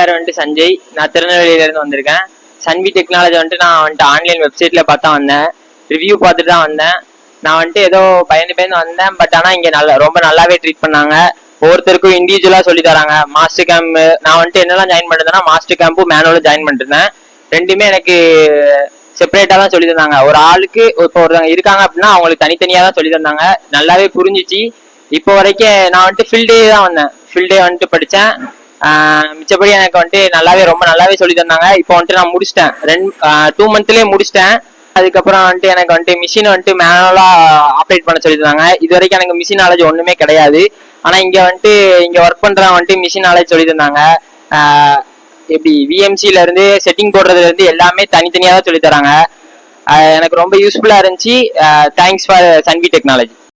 பேர் வந்துட்டு சஞ்சய். நான் திருநெல்வேலியிலேருந்து வந்திருக்கேன். சன்வி டெக்னாலஜி வந்துட்டு நான் வந்துட்டு ஆன்லைன் வெப்சைட்டில் பார்த்தா வந்தேன். ரிவ்யூ பார்த்துட்டு தான் வந்தேன். நான் வந்துட்டு ஏதோ பயந்து வந்தேன். பட் ஆனால் இங்கே ரொம்ப நல்லாவே ட்ரீட் பண்ணாங்க. ஒவ்வொருத்தருக்கும் இண்டிவிஜுவலாக சொல்லி தராங்க. மாஸ்டர் கேம்ப் நான் வந்துட்டு என்னெல்லாம் ஜாயின் பண்ணிருந்தேன்னா மாஸ்டர் கேம்பும் மேனுவலும் ஜாயின் பண்ணிருந்தேன். ரெண்டுமே எனக்கு செப்பரேட்டாக தான் சொல்லி தந்தாங்க. ஒரு ஆளுக்கு இப்போ ஒருத்தவங்க இருக்காங்க அப்படின்னா அவங்களுக்கு தனித்தனியாக தான் சொல்லி தந்தாங்க. நல்லாவே புரிஞ்சிச்சு. இப்போ வரைக்கும் நான் வந்துட்டு ஃபுல் டே தான் வந்தேன். ஃபுல் டே வந்துட்டு படித்தேன். மிச்சப்படி எனக்கு வந்துட்டு ரொம்ப நல்லாவே சொல்லி தந்தாங்க. இப்போ வந்துட்டு நான் முடிச்சிட்டேன். 2 மந்த்லேயே முடிச்சிட்டேன். அதுக்கப்புறம் வந்துட்டு எனக்கு வந்துட்டு மிஷின் வந்துட்டு மேனுவலா ஆப்ரேட் பண்ண சொல்லி தந்தாங்க. இது வரைக்கும் எனக்கு மிஷின் நாலேஜ் ஒன்றுமே கிடையாது. ஆனால் இங்கே ஒர்க் பண்ணுறவங்க வந்துட்டு மிஷின் நாலேஜ் சொல்லி தந்தாங்க. எப்படி விஎம்சில இருந்து செட்டிங் போடுறதுல இருந்து எல்லாமே தனித்தனியாக தான் சொல்லி தராங்க. எனக்கு ரொம்ப யூஸ்ஃபுல்லாக இருந்துச்சு. Thanks for Sanvi technology.